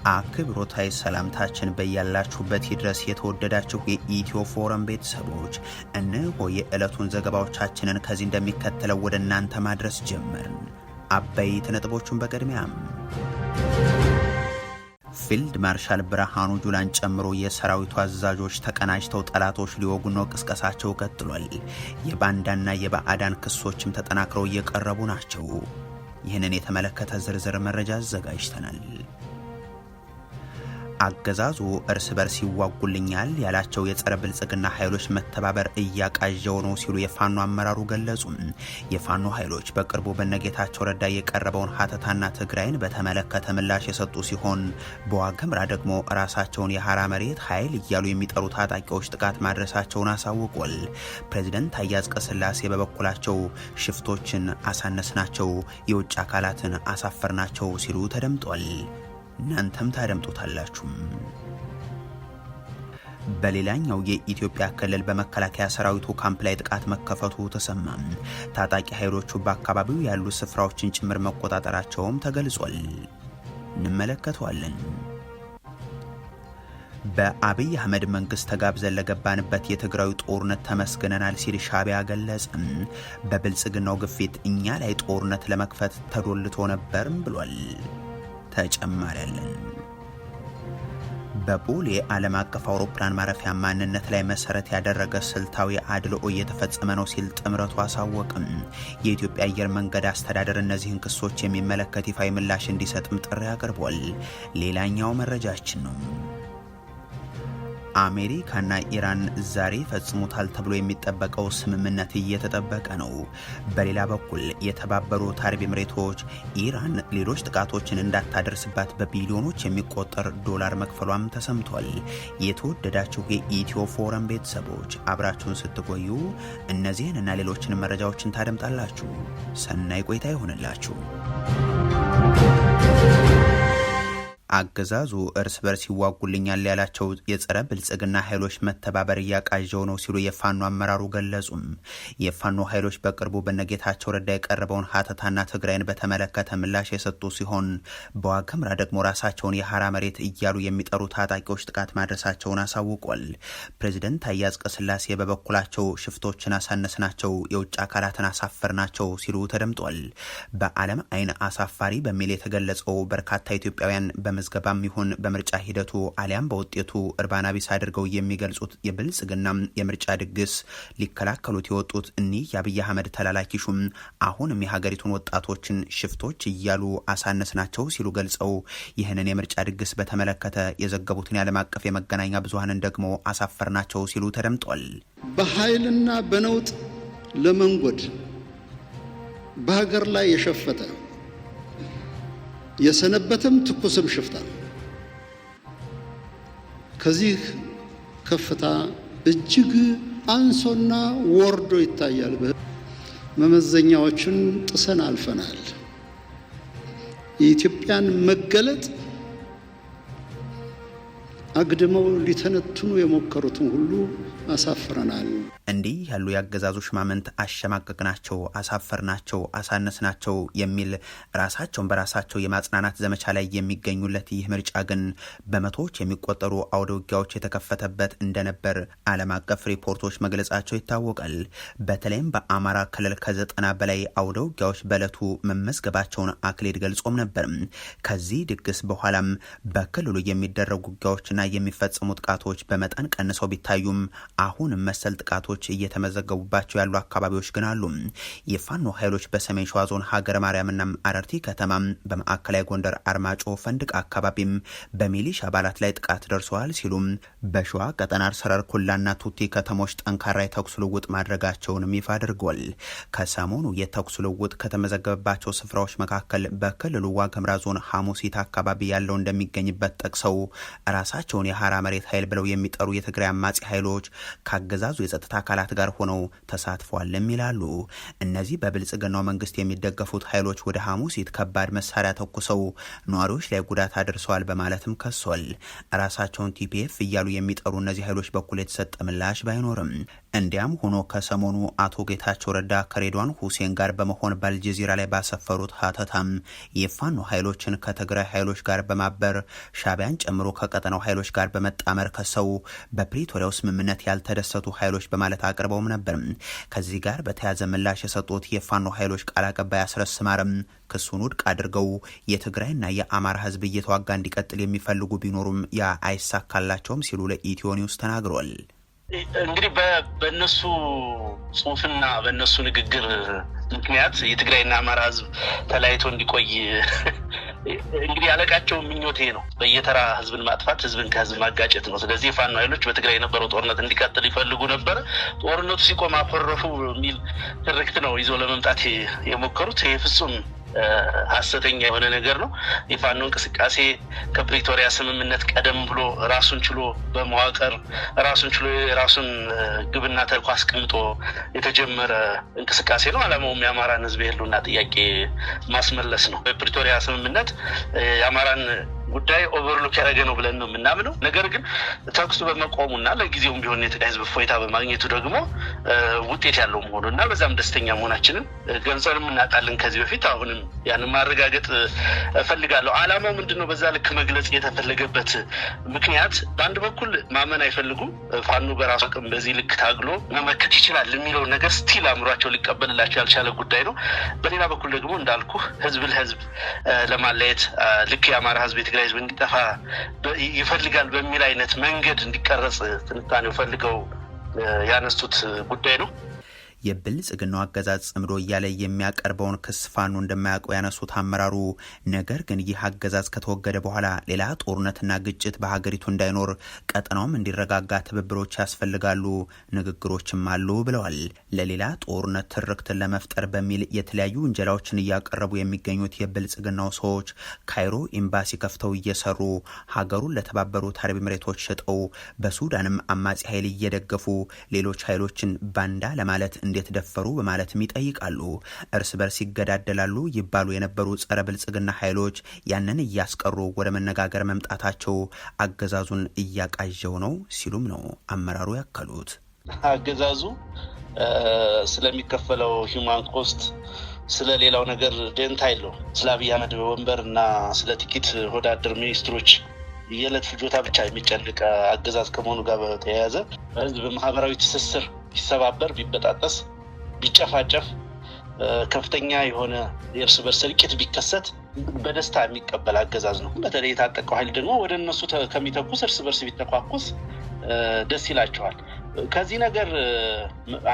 አክብሮታዊ ሰላምታችን በያላችሁበት ይድረስ። የተወደዳችሁ የኢትዮ ፎረም ቤተሰቦች እነሆ የዕለቱን ዘገባዎቻችንን ከዚህ እንደሚከተለው ወደ እናንተ ማድረስ ጀመርን። አበይት ነጥቦቹን በቅድሚያም ፊልድ ማርሻል ብርሃኑ ጁላን ጨምሮ የሰራዊቱ አዛዦች ተቀናጅተው ጠላቶች ሊወጉ ነው ቅስቀሳቸው ቀጥሏል። የባንዳና የባዕዳን ክሶችም ተጠናክረው እየቀረቡ ናቸው። ይህንን የተመለከተ ዝርዝር መረጃ አዘጋጅተናል። አገዛዙ እርስ በርስ ይዋጉልኛል ያላቸው የጸረ ብልጽግና ኃይሎች መተባበር እያቃዠው ነው ሲሉ የፋኖ አመራሩ ገለጹ። የፋኖ ኃይሎች በቅርቡ በነጌታቸው ረዳ የቀረበውን ሀተታና ትግራይን በተመለከተ ምላሽ የሰጡ ሲሆን በዋግምራ ደግሞ ራሳቸውን የሐራ መሬት ኃይል እያሉ የሚጠሩ ታጣቂዎች ጥቃት ማድረሳቸውን አሳውቋል። ፕሬዚደንት ታዬ አጽቀሥላሴ በበኩላቸው ሽፍቶችን አሳነስናቸው፣ የውጭ አካላትን አሳፈርናቸው ሲሉ ተደምጧል። እናንተም ታደምጡታላችሁ። በሌላኛው የኢትዮጵያ ክልል በመከላከያ ሰራዊቱ ካምፕ ላይ ጥቃት መከፈቱ ተሰማ። ታጣቂ ኃይሎቹ በአካባቢው ያሉ ስፍራዎችን ጭምር መቆጣጠራቸውም ተገልጿል። እንመለከተዋለን። በአብይ አህመድ መንግስት ተጋብዘን ለገባንበት የትግራዩ ጦርነት ተመስግነናል ሲል ሻዕቢያ ገለጸ። በብልጽግናው ግፊት እኛ ላይ ጦርነት ለመክፈት ተዶልቶ ነበርም ብሏል። ተጨማሪ ያለን። በቦሌ ዓለም አቀፍ አውሮፕላን ማረፊያ ማንነት ላይ መሰረት ያደረገ ስልታዊ አድልኦ እየተፈጸመ ነው ሲል ጥምረቱ አሳወቅም። የኢትዮጵያ አየር መንገድ አስተዳደር እነዚህን ክሶች የሚመለከት ይፋዊ ምላሽ እንዲሰጥም ጥሪ አቅርቧል። ሌላኛው መረጃችን ነው። አሜሪካና ኢራን ዛሬ ፈጽሙታል ተብሎ የሚጠበቀው ስምምነት እየተጠበቀ ነው። በሌላ በኩል የተባበሩት አረብ ኤምሬቶች ኢራን ሌሎች ጥቃቶችን እንዳታደርስባት በቢሊዮኖች የሚቆጠር ዶላር መክፈሏም ተሰምቷል። የተወደዳችሁ የኢትዮ ፎረም ቤተሰቦች አብራችሁን ስትቆዩ እነዚህን እና ሌሎችን መረጃዎችን ታደምጣላችሁ። ሰናይ ቆይታ ይሆንላችሁ። አገዛዙ እርስ በርስ ይዋጉልኛል ያላቸው የጸረ ብልጽግና ኃይሎች መተባበር እያቃዠው ነው ሲሉ የፋኖ አመራሩ ገለጹም። የፋኖ ኃይሎች በቅርቡ በነጌታቸው ረዳ የቀረበውን ሀተታና ትግራይን በተመለከተ ምላሽ የሰጡ ሲሆን በዋግምራ ደግሞ ራሳቸውን የሐራ መሬት እያሉ የሚጠሩ ታጣቂዎች ጥቃት ማድረሳቸውን አሳውቋል። ፕሬዚደንት ታዬ አጽቀሥላሴ በበኩላቸው ሽፍቶችን አሳነስናቸው፣ የውጭ አካላትን አሳፈርናቸው ሲሉ ተደምጧል። በዓለም አይን አሳፋሪ በሚል የተገለጸው በርካታ ኢትዮጵያውያን በመዝገባም ይሁን በምርጫ ሂደቱ አሊያም በውጤቱ እርባና ቢስ አድርገው የሚገልጹት የብልጽግና የምርጫ ድግስ ሊከላከሉት የወጡት እኒህ የአብይ አህመድ ተላላኪ ሹም አሁንም የሀገሪቱን ወጣቶችን ሽፍቶች እያሉ አሳነስናቸው ሲሉ ገልጸው ይህንን የምርጫ ድግስ በተመለከተ የዘገቡትን የዓለም አቀፍ የመገናኛ ብዙሃንን ደግሞ አሳፈርናቸው ሲሉ ተደምጧል። በኃይልና በነውጥ ለመንጎድ በሀገር ላይ የሸፈተ የሰነበተም ትኩስም ሽፍታ ከዚህ ከፍታ እጅግ አንሶና ወርዶ ይታያል። መመዘኛዎችን ጥሰን አልፈናል። የኢትዮጵያን መገለጥ አግድመው ሊተነትኑ የሞከሩትን ሁሉ አሳፍረናል። እንዲህ ያሉ ያገዛዙ ሽማምንት አሸማቀቅናቸው፣ አሳፈርናቸው፣ አሳነስናቸው የሚል ራሳቸውን በራሳቸው የማጽናናት ዘመቻ ላይ የሚገኙለት ይህ ምርጫ ግን በመቶዎች የሚቆጠሩ አውደ ውጊያዎች የተከፈተበት እንደነበር ዓለም አቀፍ ሪፖርቶች መግለጻቸው ይታወቃል። በተለይም በአማራ ክልል ከ90 በላይ አውደ ውጊያዎች በዕለቱ መመዝገባቸውን አክሌድ ገልጾም ነበር። ከዚህ ድግስ በኋላም በክልሉ የሚደረጉ ውጊያዎችና የሚፈጸሙ ጥቃቶች በመጠን ቀንሰው ቢታዩም አሁንም መሰል ጥቃቶች እየተመዘገቡባቸው ያሉ አካባቢዎች ግን አሉ። የፋኖ ኃይሎች በሰሜን ሸዋ ዞን ሀገረ ማርያምና አረርቲ ከተማ፣ በማዕከላዊ ጎንደር አርማጮ ፈንድቅ አካባቢም በሚሊሻ አባላት ላይ ጥቃት ደርሰዋል ሲሉም በሸዋ ቀጠና ሰረር ኩላና ቱቲ ከተሞች ጠንካራ የተኩስ ልውውጥ ማድረጋቸውንም ይፋ አድርጓል። ከሰሞኑ የተኩስ ልውውጥ ከተመዘገበባቸው ስፍራዎች መካከል በክልሉ ዋግምራ ዞን ሐሙሲት አካባቢ ያለው እንደሚገኝበት ጠቅሰው ራሳቸውን ራሳቸውን የሐራ መሬት ኃይል ብለው የሚጠሩ የትግራይ አማጺ ኃይሎች ካገዛዙ የጸጥታ አካላት ጋር ሆነው ተሳትፏልም ይላሉ። እነዚህ በብልጽግናው መንግስት የሚደገፉት ኃይሎች ወደ ሐሙሲት ከባድ መሳሪያ ተኩሰው ነዋሪዎች ላይ ጉዳት አድርሰዋል በማለትም ከሷል። ራሳቸውን ቲፒኤፍ እያሉ የሚጠሩ እነዚህ ኃይሎች በኩል የተሰጠ ምላሽ ባይኖርም እንዲያም ሆኖ ከሰሞኑ አቶ ጌታቸው ረዳ ከሬድዋን ሁሴን ጋር በመሆን በአልጀዚራ ላይ ባሰፈሩት ሀተታም የፋኖ ኃይሎችን ከትግራይ ኃይሎች ጋር በማበር ሻዕቢያን ጨምሮ ከቀጠናው ኃይሎች ጋር በመጣመር ከሰው በፕሪቶሪያው ስምምነት ያልተደሰቱ ኃይሎች በማለት አቅርበውም ነበር። ከዚህ ጋር በተያያዘ ምላሽ የሰጡት የፋኖ ኃይሎች ቃል አቀባይ አስረስ ማረም ክሱን ውድቅ አድርገው የትግራይና የአማራ ህዝብ እየተዋጋ እንዲቀጥል የሚፈልጉ ቢኖሩም ያ አይሳካላቸውም ሲሉ ለኢትዮ ኒውስ ተናግሯል። እንግዲህ በእነሱ ጽሁፍና በእነሱ ንግግር ምክንያት የትግራይና አማራ ህዝብ ተለያይቶ እንዲቆይ እንግዲህ ያለቃቸው ምኞቴ ነው። በየተራ ህዝብን ማጥፋት፣ ህዝብን ከህዝብ ማጋጨት ነው። ስለዚህ የፋኖ ኃይሎች በትግራይ የነበረው ጦርነት እንዲቀጥል ይፈልጉ ነበር። ጦርነቱ ሲቆም አኮረፉ የሚል ትርክት ነው ይዘው ለመምጣት የሞከሩት። ይሄ ፍጹም ሐሰተኛ የሆነ ነገር ነው። የፋኖ እንቅስቃሴ ከፕሪቶሪያ ስምምነት ቀደም ብሎ ራሱን ችሎ በመዋቀር ራሱን ችሎ የራሱን ግብና ተልዕኮ አስቀምጦ የተጀመረ እንቅስቃሴ ነው። ዓላማውም የአማራን ህዝብ የህልውና ጥያቄ ማስመለስ ነው። በፕሪቶሪያ ስምምነት የአማራን ጉዳይ ኦቨርሎክ ያደረገ ነው ብለን ነው የምናምነው። ነገር ግን ተኩሱ በመቆሙና ለጊዜውም ቢሆን የትግራይ ህዝብ ፎይታ በማግኘቱ ደግሞ ውጤት ያለው መሆኑና በዛም ደስተኛ መሆናችንን ገልጸንም እናውቃለን ከዚህ በፊት። አሁንም ያንን ማረጋገጥ እፈልጋለሁ። ዓላማው ምንድነው? በዛ ልክ መግለጽ የተፈለገበት ምክንያት በአንድ በኩል ማመን አይፈልጉም። ፋኖ በራሱ አቅም በዚህ ልክ ታግሎ መመከት ይችላል የሚለው ነገር ስቲል አእምሯቸው ሊቀበልላቸው ያልቻለ ጉዳይ ነው። በሌላ በኩል ደግሞ እንዳልኩ ህዝብ ለህዝብ ለማለየት ልክ የአማራ ህዝብ የትግራይ ህዝብ እንዲጠፋ ይፈልጋል በሚል አይነት መንገድ እንዲቀረጽ ትንታኔው ፈልገው ያነሱት ጉዳይ ነው። የብልጽግናው አገዛዝ ጽምዶ እያለ የሚያቀርበውን ክስ ፋኖ እንደማያውቀው ያነሱት አመራሩ፣ ነገር ግን ይህ አገዛዝ ከተወገደ በኋላ ሌላ ጦርነትና ግጭት በሀገሪቱ እንዳይኖር ቀጠናውም እንዲረጋጋ ትብብሮች ያስፈልጋሉ፣ ንግግሮችም አሉ ብለዋል። ለሌላ ጦርነት ትርክትን ለመፍጠር በሚል የተለያዩ ውንጀላዎችን እያቀረቡ የሚገኙት የብልጽግናው ሰዎች ካይሮ ኤምባሲ ከፍተው እየሰሩ ሀገሩን ለተባበሩት አረብ ኤሚሬቶች ሸጠው በሱዳንም አማጺ ኃይል እየደገፉ ሌሎች ኃይሎችን ባንዳ ለማለት እንዴት ደፈሩ በማለትም ይጠይቃሉ። እርስ በርስ ይገዳደላሉ ይባሉ የነበሩ ጸረ ብልጽግና ኃይሎች ያንን እያስቀሩ ወደ መነጋገር መምጣታቸው አገዛዙን እያቃዠው ነው ሲሉም ነው አመራሩ ያከሉት። አገዛዙ ስለሚከፈለው ሂውማን ኮስት ስለሌላው ነገር ደንታ የለው። ስለ አብይ አህመድ ወንበር እና ስለ ጥቂት ወዳደር ሚኒስትሮች የዕለት ፍጆታ ብቻ የሚጨንቅ አገዛዝ ከመሆኑ ጋር በተያያዘ ህዝብ ማህበራዊ ትስስር ቢሰባበር፣ ቢበጣጠስ፣ ቢጨፋጨፍ፣ ከፍተኛ የሆነ የእርስ በርስ እልቂት ቢከሰት በደስታ የሚቀበል አገዛዝ ነው። በተለይ የታጠቀው ኃይል ደግሞ ወደ እነሱ ከሚተኩስ እርስ በርስ ቢተኳኩስ ደስ ይላቸዋል። ከዚህ ነገር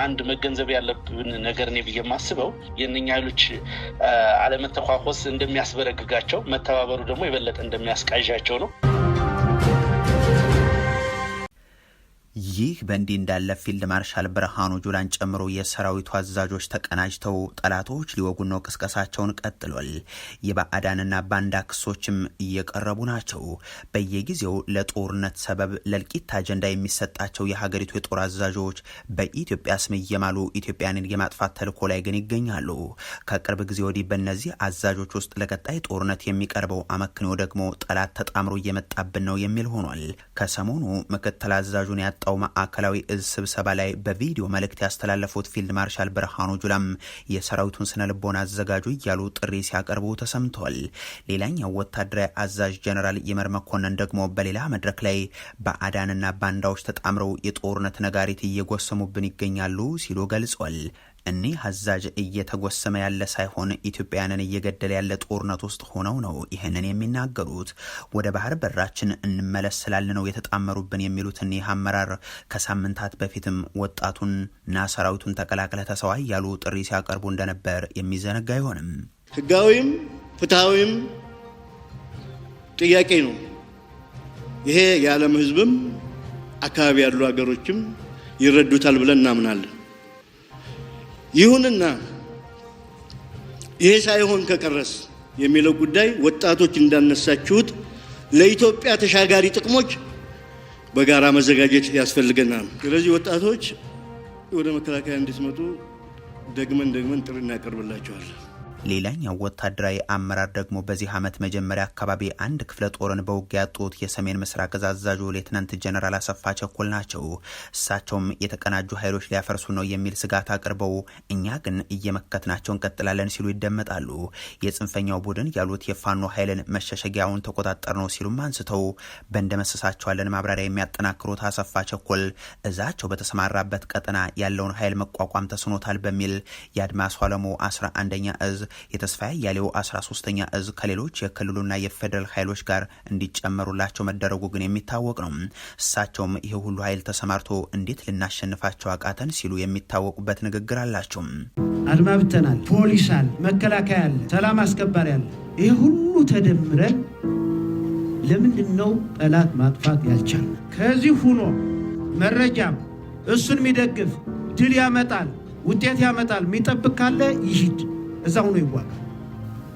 አንድ መገንዘብ ያለብን ነገር ነው ብዬ የማስበው የእነኛ ኃይሎች አለመተኳኮስ እንደሚያስበረግጋቸው፣ መተባበሩ ደግሞ የበለጠ እንደሚያስቃዣቸው ነው። ይህ በእንዲህ እንዳለ ፊልድ ማርሻል ብርሃኑ ጁላን ጨምሮ የሰራዊቱ አዛዦች ተቀናጅተው ጠላቶች ሊወጉን ነው ቅስቀሳቸውን ቀጥሏል። የባዕዳንና ባንዳ ክሶችም እየቀረቡ ናቸው። በየጊዜው ለጦርነት ሰበብ ለእልቂት አጀንዳ የሚሰጣቸው የሀገሪቱ የጦር አዛዦች በኢትዮጵያ ስም እየማሉ ኢትዮጵያንን የማጥፋት ተልዕኮ ላይ ግን ይገኛሉ። ከቅርብ ጊዜ ወዲህ በእነዚህ አዛዦች ውስጥ ለቀጣይ ጦርነት የሚቀርበው አመክንዮ ደግሞ ጠላት ተጣምሮ እየመጣብን ነው የሚል ሆኗል። ከሰሞኑ ምክትል አዛዡን ያጣው ማዕከላዊ እዝ ስብሰባ ላይ በቪዲዮ መልእክት ያስተላለፉት ፊልድ ማርሻል ብርሃኑ ጁላም የሰራዊቱን ስነ ልቦና አዘጋጁ እያሉ ጥሪ ሲያቀርቡ ተሰምተዋል። ሌላኛው ወታደራዊ አዛዥ ጀነራል ይመር መኮንን ደግሞ በሌላ መድረክ ላይ ባዕዳንና ባንዳዎች ተጣምረው የጦርነት ነጋሪት እየጎሰሙብን ይገኛሉ ሲሉ ገልጿል። እኒህ አዛዥ እየተጎሰመ ያለ ሳይሆን ኢትዮጵያንን እየገደለ ያለ ጦርነት ውስጥ ሆነው ነው ይህንን የሚናገሩት። ወደ ባህር በራችን እንመለስላል ነው የተጣመሩብን የሚሉት እኒህ አመራር ከሳምንታት በፊትም ወጣቱንና ሰራዊቱን ተቀላቅለ ተሰዋ ያሉ ጥሪ ሲያቀርቡ እንደነበር የሚዘነጋ አይሆንም። ህጋዊም ፍትሃዊም ጥያቄ ነው። ይሄ የዓለም ህዝብም አካባቢ ያሉ ሀገሮችም ይረዱታል ብለን እናምናለን። ይሁንና ይሄ ሳይሆን ከቀረስ የሚለው ጉዳይ ወጣቶች እንዳነሳችሁት ለኢትዮጵያ ተሻጋሪ ጥቅሞች በጋራ መዘጋጀት ያስፈልገናል። ስለዚህ ወጣቶች ወደ መከላከያ እንድትመጡ ደግመን ጥሪ እናቀርብላችኋለን። ሌላኛው ወታደራዊ አመራር ደግሞ በዚህ ዓመት መጀመሪያ አካባቢ አንድ ክፍለ ጦርን በውጊያ ያጡት የሰሜን ምስራቅ እዝ አዛዡ ሌተናንት ጀነራል አሰፋ ቸኮል ናቸው። እሳቸውም የተቀናጁ ኃይሎች ሊያፈርሱ ነው የሚል ስጋት አቅርበው እኛ ግን እየመከትናቸው እንቀጥላለን ሲሉ ይደመጣሉ። የጽንፈኛው ቡድን ያሉት የፋኖ ኃይልን መሸሸጊያውን ተቆጣጠር ነው ሲሉም አንስተው በእንደመሰሳቸዋለን ማብራሪያ የሚያጠናክሩት አሰፋ ቸኮል እዛቸው በተሰማራበት ቀጠና ያለውን ኃይል መቋቋም ተስኖታል በሚል የአድማስ አለሙ 11ኛ እዝ የተስፋዬ ያሌው 13ኛ እዝ ከሌሎች የክልሉና የፌደራል ኃይሎች ጋር እንዲጨመሩላቸው መደረጉ ግን የሚታወቅ ነው። እሳቸውም ይህ ሁሉ ኃይል ተሰማርቶ እንዴት ልናሸንፋቸው አቃተን ሲሉ የሚታወቁበት ንግግር አላቸው። አድማ ብተናል፣ ፖሊስ አለ፣ መከላከያ አለ፣ ሰላም አስከባሪ አለ። ይህ ሁሉ ተደምረን ለምንድነው ጠላት ማጥፋት ያልቻል? ከዚህ ሆኖ መረጃም እሱን የሚደግፍ ድል ያመጣል፣ ውጤት ያመጣል የሚጠብቅ ካለ ይሂድ፣ እዛው ነው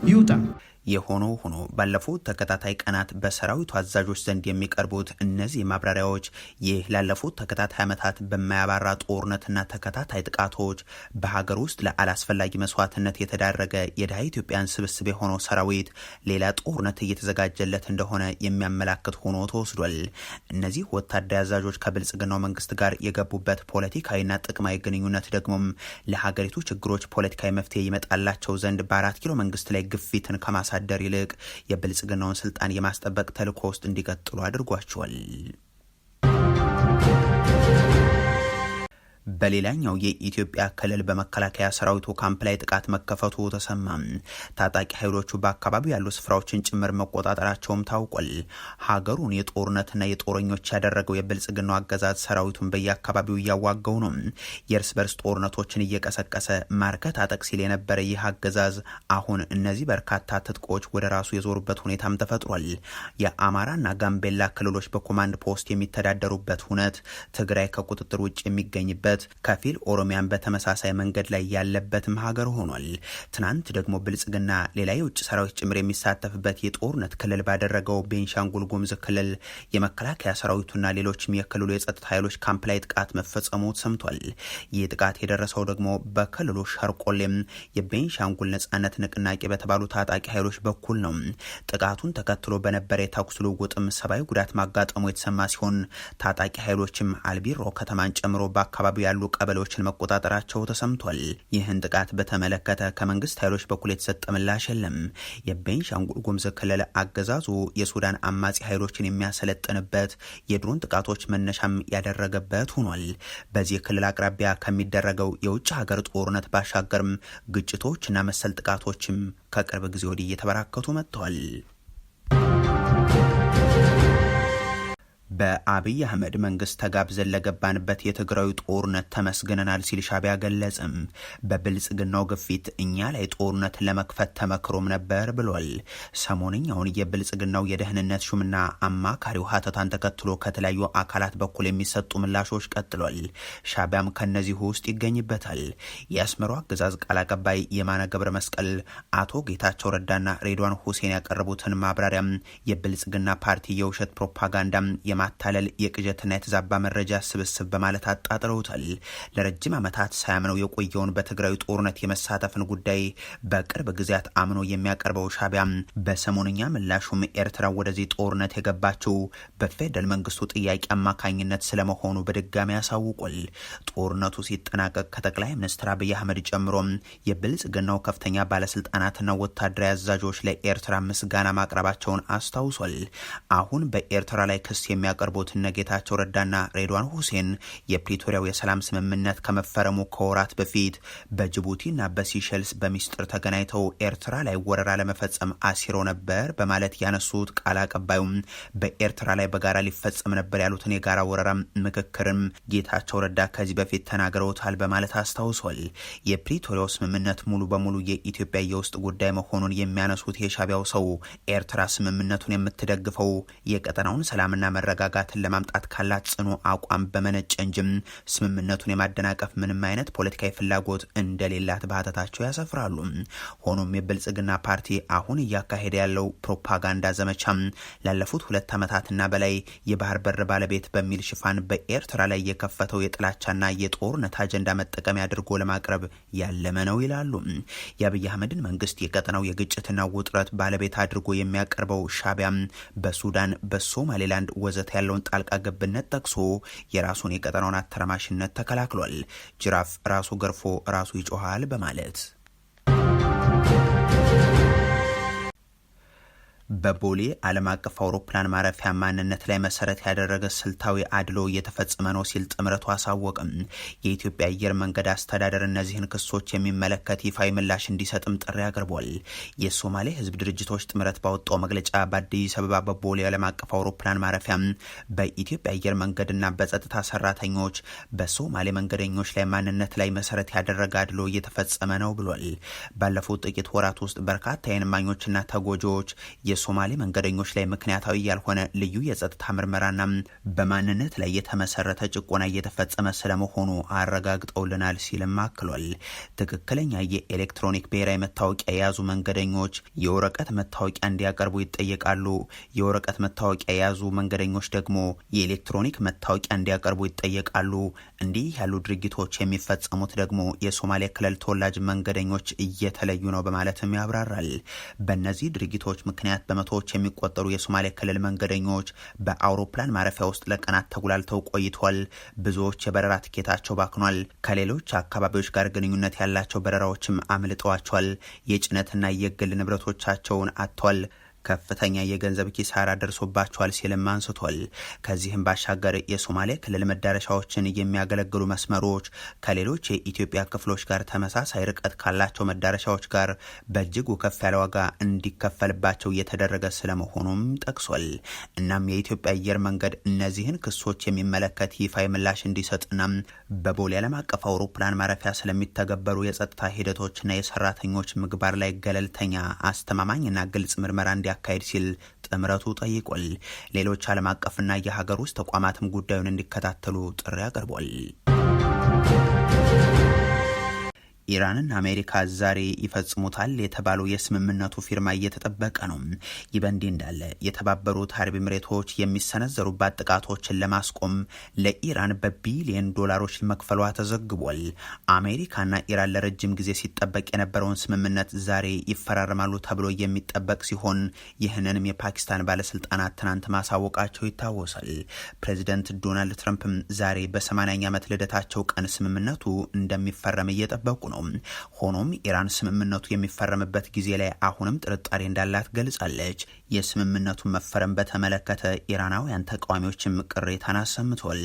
ይውጣ። የሆነው ሆኖ ባለፉት ተከታታይ ቀናት በሰራዊቱ አዛዦች ዘንድ የሚቀርቡት እነዚህ ማብራሪያዎች ይህ ላለፉት ተከታታይ ዓመታት በማያባራ ጦርነትና ተከታታይ ጥቃቶች በሀገር ውስጥ ለአላስፈላጊ መስዋዕትነት የተዳረገ የድሃ ኢትዮጵያን ስብስብ የሆነው ሰራዊት ሌላ ጦርነት እየተዘጋጀለት እንደሆነ የሚያመላክት ሆኖ ተወስዷል። እነዚህ ወታደራዊ አዛዦች ከብልጽግናው መንግስት ጋር የገቡበት ፖለቲካዊና ጥቅማዊ ግንኙነት ደግሞም ለሀገሪቱ ችግሮች ፖለቲካዊ መፍትሄ ይመጣላቸው ዘንድ በ4 ኪሎ መንግስት ላይ ግፊትን ከማሳ ደር ይልቅ የብልጽግናውን ስልጣን የማስጠበቅ ተልዕኮ ውስጥ እንዲቀጥሉ አድርጓቸዋል። በሌላኛው የኢትዮጵያ ክልል በመከላከያ ሰራዊቱ ካምፕ ላይ ጥቃት መከፈቱ ተሰማ። ታጣቂ ኃይሎቹ በአካባቢው ያሉ ስፍራዎችን ጭምር መቆጣጠራቸውም ታውቋል። ሀገሩን የጦርነትና የጦረኞች ያደረገው የብልጽግናው አገዛዝ ሰራዊቱን በየአካባቢው እያዋገው ነው። የእርስ በርስ ጦርነቶችን እየቀሰቀሰ ማርከት አጠቅ ሲል የነበረ ይህ አገዛዝ አሁን እነዚህ በርካታ ትጥቆች ወደ ራሱ የዞሩበት ሁኔታም ተፈጥሯል። የአማራና ጋምቤላ ክልሎች በኮማንድ ፖስት የሚተዳደሩበት ሁነት ትግራይ ከቁጥጥር ውጭ የሚገኝበት ከፊል ኦሮሚያን በተመሳሳይ መንገድ ላይ ያለበትም ሀገር ሆኗል። ትናንት ደግሞ ብልጽግና ሌላ የውጭ ሰራዊት ጭምር የሚሳተፍበት የጦርነት ክልል ባደረገው ቤንሻንጉል ጉሙዝ ክልል የመከላከያ ሰራዊቱና ሌሎችም የክልሉ የጸጥታ ኃይሎች ካምፕ ላይ ጥቃት መፈጸሙ ሰምቷል። ይህ ጥቃት የደረሰው ደግሞ በክልሉ ሸርቆሌም የቤንሻንጉል ነጻነት ንቅናቄ በተባሉ ታጣቂ ኃይሎች በኩል ነው። ጥቃቱን ተከትሎ በነበረ የተኩስ ልውውጥም ሰብአዊ ጉዳት ማጋጠሙ የተሰማ ሲሆን ታጣቂ ኃይሎችም አልቢሮ ከተማን ጨምሮ በአካባቢው ያሉ ቀበሌዎችን መቆጣጠራቸው ተሰምቷል። ይህን ጥቃት በተመለከተ ከመንግስት ኃይሎች በኩል የተሰጠ ምላሽ የለም። የቤንሻንጉል ጉሙዝ ክልል አገዛዙ የሱዳን አማጺ ኃይሎችን የሚያሰለጥንበት የድሮን ጥቃቶች መነሻም ያደረገበት ሆኗል። በዚህ ክልል አቅራቢያ ከሚደረገው የውጭ ሀገር ጦርነት ባሻገርም ግጭቶችና መሰል ጥቃቶችም ከቅርብ ጊዜ ወዲህ እየተበራከቱ መጥተዋል። በአብይ አህመድ መንግስት ተጋብዘን ለገባንበት የትግራዩ ጦርነት ተመስግነናል ሲል ሻዕቢያ ገለጽም። በብልጽግናው ግፊት እኛ ላይ ጦርነት ለመክፈት ተመክሮም ነበር ብሏል። ሰሞንኛውን የብልጽግናው የደህንነት ሹምና አማካሪው ሀተታን ተከትሎ ከተለያዩ አካላት በኩል የሚሰጡ ምላሾች ቀጥሏል። ሻዕቢያም ከነዚህ ውስጥ ይገኝበታል። የአስመራው አገዛዝ ቃል አቀባይ የማነ ገብረ መስቀል አቶ ጌታቸው ረዳና ሬድዋን ሁሴን ያቀረቡትን ማብራሪያም የብልጽግና ፓርቲ የውሸት ፕሮፓጋንዳም ማታለል የቅጀትና የተዛባ መረጃ ስብስብ በማለት አጣጥለውታል። ለረጅም ዓመታት ሳያምነው የቆየውን በትግራይ ጦርነት የመሳተፍን ጉዳይ በቅርብ ጊዜያት አምኖ የሚያቀርበው ሻዕቢያ በሰሞንኛ ምላሹም ኤርትራ ወደዚህ ጦርነት የገባችው በፌደራል መንግስቱ ጥያቄ አማካኝነት ስለመሆኑ በድጋሚ ያሳውቋል። ጦርነቱ ሲጠናቀቅ ከጠቅላይ ሚኒስትር አብይ አህመድ ጨምሮ የብልጽግናው ከፍተኛ ባለስልጣናትና ወታደራዊ አዛዦች ለኤርትራ ምስጋና ማቅረባቸውን አስታውሷል። አሁን በኤርትራ ላይ ክስ የሚያቀርቡት ጌታቸው ረዳና ሬድዋን ሁሴን የፕሪቶሪያው የሰላም ስምምነት ከመፈረሙ ከወራት በፊት በጅቡቲና በሲሸልስ በሚስጥር ተገናኝተው ኤርትራ ላይ ወረራ ለመፈጸም አሲሮ ነበር በማለት ያነሱት ቃል አቀባዩም በኤርትራ ላይ በጋራ ሊፈጸም ነበር ያሉትን የጋራ ወረራ ምክክርም ጌታቸው ረዳ ከዚህ በፊት ተናግረውታል በማለት አስታውሷል። የፕሪቶሪያው ስምምነት ሙሉ በሙሉ የኢትዮጵያ የውስጥ ጉዳይ መሆኑን የሚያነሱት የሻዕቢያው ሰው ኤርትራ ስምምነቱን የምትደግፈው የቀጠናውን ሰላምና መረጋጋት መረጋጋትን ለማምጣት ካላት ጽኑ አቋም በመነጨ እንጂም ስምምነቱን የማደናቀፍ ምንም አይነት ፖለቲካዊ ፍላጎት እንደሌላት በሀተታቸው ያሰፍራሉ። ሆኖም የብልጽግና ፓርቲ አሁን እያካሄደ ያለው ፕሮፓጋንዳ ዘመቻ ላለፉት 2 ዓመታትና በላይ የባህር በር ባለቤት በሚል ሽፋን በኤርትራ ላይ የከፈተው የጥላቻና የጦርነት አጀንዳ መጠቀሚያ አድርጎ ለማቅረብ ያለመ ነው ይላሉ። የአብይ አህመድን መንግስት የቀጠናው የግጭትና ውጥረት ባለቤት አድርጎ የሚያቀርበው ሻዕቢያ በሱዳን በሶማሌላንድ ወዘተ ያለውን ጣልቃ ገብነት ጠቅሶ የራሱን የቀጠናውን አተረማሽነት ተከላክሏል። ጅራፍ ራሱ ገርፎ ራሱ ይጮሃል በማለት በቦሌ ዓለም አቀፍ አውሮፕላን ማረፊያ ማንነት ላይ መሰረት ያደረገ ስልታዊ አድሎ እየተፈጸመ ነው ሲል ጥምረቱ አሳወቅም። የኢትዮጵያ አየር መንገድ አስተዳደር እነዚህን ክሶች የሚመለከት ይፋዊ ምላሽ እንዲሰጥም ጥሪ አቅርቧል። የሶማሌ ህዝብ ድርጅቶች ጥምረት ባወጣው መግለጫ በአዲስ አበባ በቦሌ ዓለም አቀፍ አውሮፕላን ማረፊያ በኢትዮጵያ አየር መንገድና በጸጥታ ሰራተኞች በሶማሌ መንገደኞች ላይ ማንነት ላይ መሰረት ያደረገ አድሎ እየተፈጸመ ነው ብሏል። ባለፉት ጥቂት ወራት ውስጥ በርካታ የዓይን እማኞችና ተጎጂዎች የሶማሌ መንገደኞች ላይ ምክንያታዊ ያልሆነ ልዩ የጸጥታ ምርመራና በማንነት ላይ የተመሰረተ ጭቆና እየተፈጸመ ስለመሆኑ አረጋግጠውልናል ሲልም አክሏል። ትክክለኛ የኤሌክትሮኒክ ብሔራዊ መታወቂያ የያዙ መንገደኞች የወረቀት መታወቂያ እንዲያቀርቡ ይጠየቃሉ። የወረቀት መታወቂያ የያዙ መንገደኞች ደግሞ የኤሌክትሮኒክ መታወቂያ እንዲያቀርቡ ይጠየቃሉ። እንዲህ ያሉ ድርጊቶች የሚፈጸሙት ደግሞ የሶማሌ ክልል ተወላጅ መንገደኞች እየተለዩ ነው በማለትም ያብራራል። በእነዚህ ድርጊቶች ምክንያት በመቶዎች የሚቆጠሩ የሶማሌ ክልል መንገደኞች በአውሮፕላን ማረፊያ ውስጥ ለቀናት ተጉላልተው ቆይቷል። ብዙዎች የበረራ ትኬታቸው ባክኗል። ከሌሎች አካባቢዎች ጋር ግንኙነት ያላቸው በረራዎችም አምልጠዋቸዋል። የጭነትና የግል ንብረቶቻቸውን አጥተዋል። ከፍተኛ የገንዘብ ኪሳራ ደርሶባቸዋል ሲልም አንስቷል። ከዚህም ባሻገር የሶማሌ ክልል መዳረሻዎችን የሚያገለግሉ መስመሮች ከሌሎች የኢትዮጵያ ክፍሎች ጋር ተመሳሳይ ርቀት ካላቸው መዳረሻዎች ጋር በእጅጉ ከፍ ያለ ዋጋ እንዲከፈልባቸው እየተደረገ ስለመሆኑም ጠቅሷል። እናም የኢትዮጵያ አየር መንገድ እነዚህን ክሶች የሚመለከት ይፋዊ ምላሽ እንዲሰጥና በቦሌ ዓለም አቀፍ አውሮፕላን ማረፊያ ስለሚተገበሩ የጸጥታ ሂደቶችና የሰራተኞች ምግባር ላይ ገለልተኛ፣ አስተማማኝና ግልጽ ምርመራ እንዲያካሄድ ሲል ጥምረቱ ጠይቋል። ሌሎች ዓለም አቀፍና የሀገር ውስጥ ተቋማትም ጉዳዩን እንዲከታተሉ ጥሪ አቅርቧል። ኢራንና አሜሪካ ዛሬ ይፈጽሙታል የተባለው የስምምነቱ ፊርማ እየተጠበቀ ነው። ይህ በእንዲህ እንዳለ የተባበሩት አረብ ኤሚሬቶች የሚሰነዘሩባት ጥቃቶችን ለማስቆም ለኢራን በቢሊዮን ዶላሮች መክፈሏ ተዘግቧል። አሜሪካና ኢራን ለረጅም ጊዜ ሲጠበቅ የነበረውን ስምምነት ዛሬ ይፈራረማሉ ተብሎ የሚጠበቅ ሲሆን ይህንንም የፓኪስታን ባለስልጣናት ትናንት ማሳወቃቸው ይታወሳል። ፕሬዚደንት ዶናልድ ትራምፕም ዛሬ በ80ኛ ዓመት ልደታቸው ቀን ስምምነቱ እንደሚፈረም እየጠበቁ ነው። ሆኖም ኢራን ስምምነቱ የሚፈረምበት ጊዜ ላይ አሁንም ጥርጣሬ እንዳላት ገልጻለች። የስምምነቱን መፈረም በተመለከተ ኢራናውያን ተቃዋሚዎችም ቅሬታን አሰምቷል።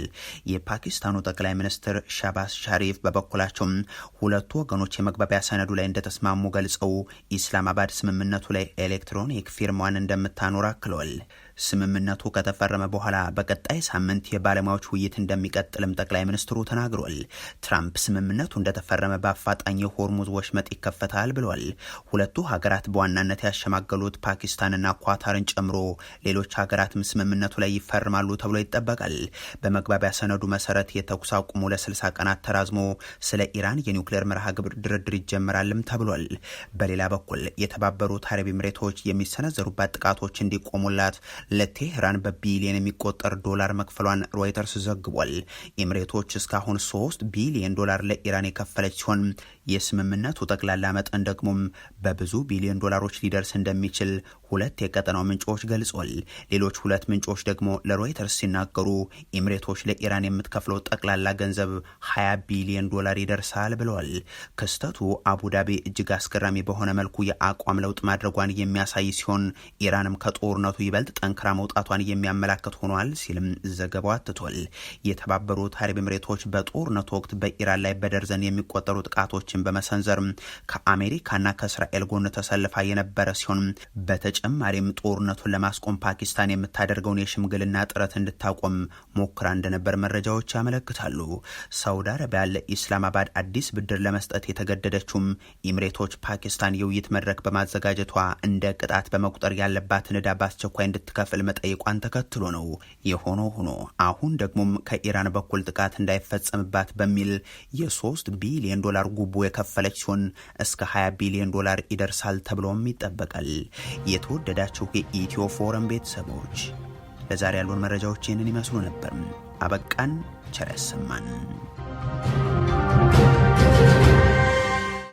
የፓኪስታኑ ጠቅላይ ሚኒስትር ሻባዝ ሻሪፍ በበኩላቸው ሁለቱ ወገኖች የመግባቢያ ሰነዱ ላይ እንደተስማሙ ገልጸው ኢስላማባድ ስምምነቱ ላይ ኤሌክትሮኒክ ፊርማዋን እንደምታኖር አክለዋል። ስምምነቱ ከተፈረመ በኋላ በቀጣይ ሳምንት የባለሙያዎች ውይይት እንደሚቀጥልም ጠቅላይ ሚኒስትሩ ተናግሯል። ትራምፕ ስምምነቱ እንደተፈረመ በአፋጣኝ የሆርሙዝ ወሽመጥ ይከፈታል ብለዋል። ሁለቱ ሀገራት በዋናነት ያሸማገሉት ፓኪስታንና ኳታርን ጨምሮ ሌሎች ሀገራትም ስምምነቱ ላይ ይፈርማሉ ተብሎ ይጠበቃል። በመግባቢያ ሰነዱ መሰረት የተኩስ አቁሙ ለ60 ቀናት ተራዝሞ ስለ ኢራን የኒውክሌር መርሃ ግብር ድርድር ይጀምራልም ተብሏል። በሌላ በኩል የተባበሩት አረብ ኤሚሬቶች የሚሰነዘሩባት ጥቃቶች እንዲቆሙላት ለቴህራን በቢሊዮን የሚቆጠር ዶላር መክፈሏን ሮይተርስ ዘግቧል። ኤሚሬቶች እስካሁን 3 ቢሊዮን ዶላር ለኢራን የከፈለች ሲሆን የስምምነቱ ጠቅላላ መጠን ደግሞም በብዙ ቢሊዮን ዶላሮች ሊደርስ እንደሚችል ሁለት የቀጠናው ምንጮች ገልጿል። ሌሎች ሁለት ምንጮች ደግሞ ለሮይተርስ ሲናገሩ ኤሚሬቶች ለኢራን የምትከፍለው ጠቅላላ ገንዘብ 20 ቢሊዮን ዶላር ይደርሳል ብለዋል። ክስተቱ አቡዳቢ እጅግ አስገራሚ በሆነ መልኩ የአቋም ለውጥ ማድረጓን የሚያሳይ ሲሆን ኢራንም ከጦርነቱ ይበልጥ ጠንክራ መውጣቷን የሚያመላክት ሆኗል ሲልም ዘገባው አትቷል። የተባበሩት አረብ ኤሚሬቶች በጦርነቱ ወቅት በኢራን ላይ በደርዘን የሚቆጠሩ ጥቃቶችን በመሰንዘር ከአሜሪካና ከእስራኤል ጎን ተሰልፋ የነበረ ሲሆን በተጨማሪም ጦርነቱን ለማስቆም ፓኪስታን የምታደርገውን የሽምግልና ጥረት እንድታቆም ሞክራ እንደነበር መረጃዎች ያመለክታሉ። ሳውዲ አረቢያ ለኢስላማባድ አዲስ ብድር ለመስጠት የተገደደችውም ኤሚሬቶች ፓኪስታን የውይይት መድረክ በማዘጋጀቷ እንደ ቅጣት በመቁጠር ያለባትን ዕዳ በአስቸኳይ እንድትከፍል እንድትከፍል መጠየቋን ተከትሎ ነው። የሆኖ ሆኖ አሁን ደግሞም ከኢራን በኩል ጥቃት እንዳይፈጸምባት በሚል የ3 ቢሊዮን ዶላር ጉቦ የከፈለች ሲሆን እስከ 20 ቢሊዮን ዶላር ይደርሳል ተብሎም ይጠበቃል። የተወደዳችሁ የኢትዮ ፎረም ቤተሰቦች ለዛሬ ያሉን መረጃዎች ይህንን ይመስሉ ነበር። አበቃን። ቸር ያሰማን።